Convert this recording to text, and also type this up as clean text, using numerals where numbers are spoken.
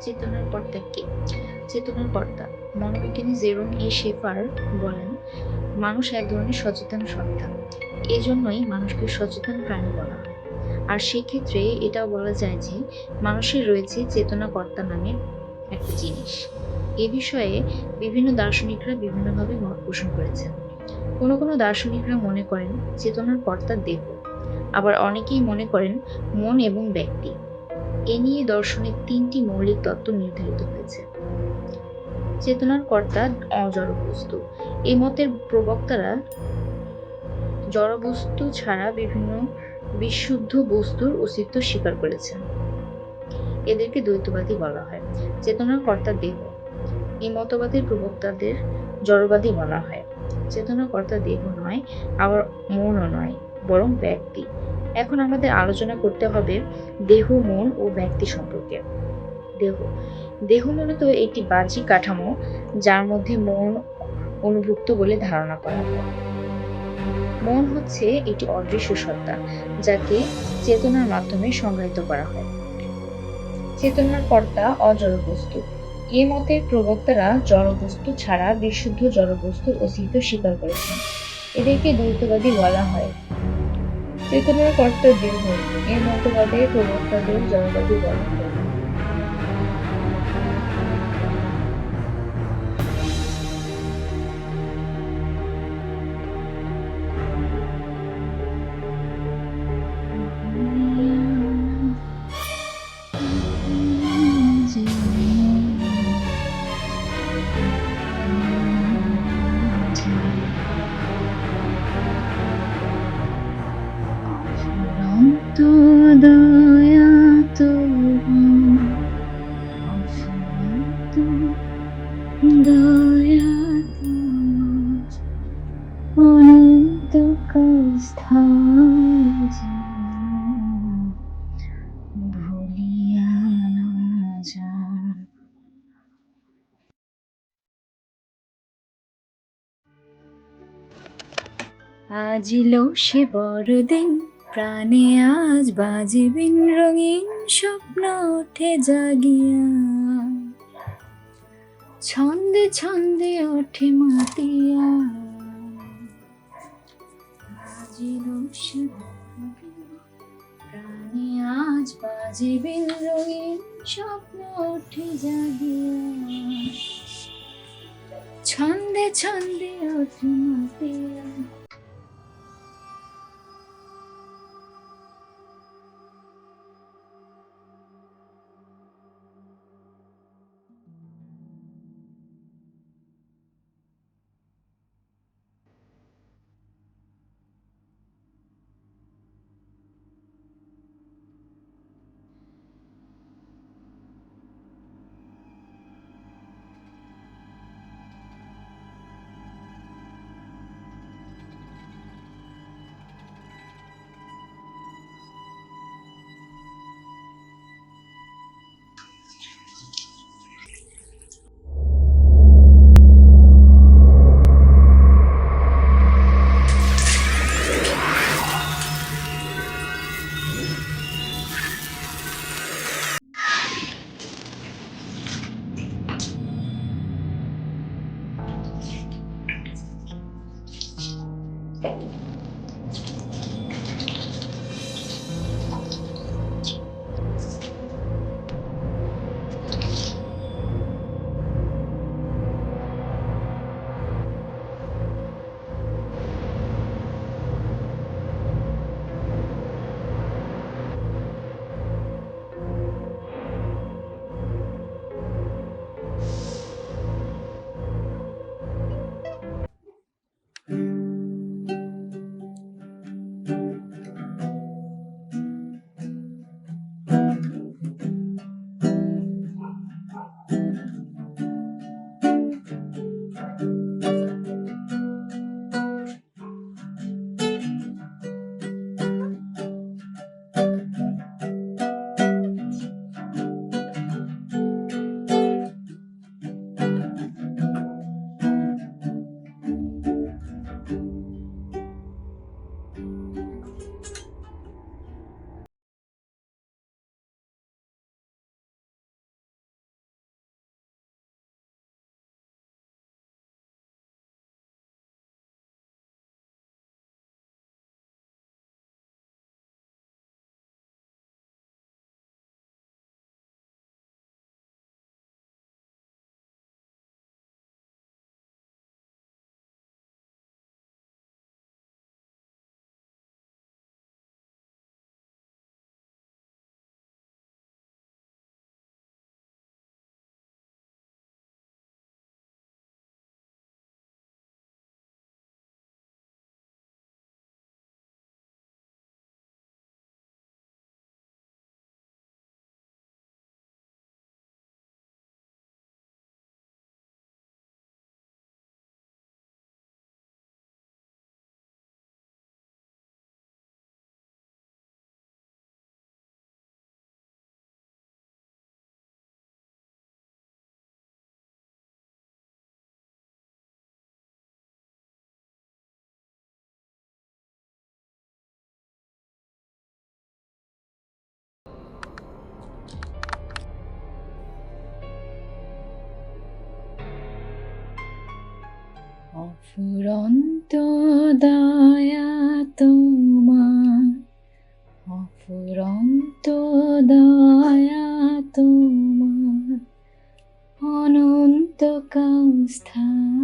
চেতনার কর্তা কে? চেতনার কর্তা মনোবিজ্ঞানী জেরোম এ শেফার বলেন, মানুষ এক ধরনের সচেতন সত্তা, এজন্যই মানুষকে সচেতন প্রাণী বলা হয়। আর সেক্ষেত্রে এটাও বলা যায় যে মানুষের রয়েছে চেতনাকর্তা নামের একটা জিনিস। এ বিষয়ে বিভিন্ন দার্শনিকরা বিভিন্নভাবে মত পোষণ করেছেন। কোনো কোনো দার্শনিকরা মনে করেন চেতনার কর্তা দেহ, আবার অনেকেই মনে করেন মন এবং ব্যক্তি। এ নিয়ে দর্শনের তিনটি মৌলিক তত্ত্ব নির্ধারিত হয়েছে। চেতনার কর্তা অজড় বস্তু। এই মতের প্রবক্তারা জড়বস্তু ছাড়া বিভিন্ন বিশুদ্ধ বস্তুর অস্তিত্ব স্বীকার করেছেন। এদেরকে দ্বৈতবাদী বলা হয়। চেতনার কর্তা দেহ। এই মতবাদের প্রবক্তাদের জড়বাদী বলা হয়। চেতনার কর্তা দেহ নয়, আবার মনও নয়, বরং ব্যক্তি। এখন আমাদের আলোচনা করতে হবে দেহ, মন ও ব্যক্তি সম্পর্কে। দেহ দেহ মূলত একটি বাহ্যিক কাঠামো, যার মধ্যে মন অনুভুক্ত বলে ধারণা করা হয়। মন হচ্ছে একটি অদৃশ্য সত্তা, যাকে চেতনার মাধ্যমে সংজ্ঞায়িত করা হয়। চেতনার কর্তা অজড় বস্তু। এ মতের প্রবক্তারা জড়বস্তু ছাড়া বিশুদ্ধ জড়বস্তুর অস্তিত্ব স্বীকার করেছেন। এদেরকে দ্বৈতবাদী বলা হয়। চেতনার কর্তা দেহ। এই মতবাদের প্রবক্তাদের জড়বাদী বলা হয়। দয়া দয়া অনন্ত ভুলিয়া না যান। আজিল সে বড়দিন, প্রাণে আজ বাজিবিন রঙিন স্বপ্ন ওঠে জাগিয়া, ছন্দে ছন্দে ওঠে মাতিয়া। আজিল সে বড়দিন, প্রাণে আজ বাজিবিন রঙিন স্বপ্ন ওঠে জাগিয়া, ছন্দে ছন্দে ওঠে মাতিয়া। অফুরন্ত দয়া তোমার, অফুরন্ত দয়া তোমার, অনন্তকাল স্থায়ী।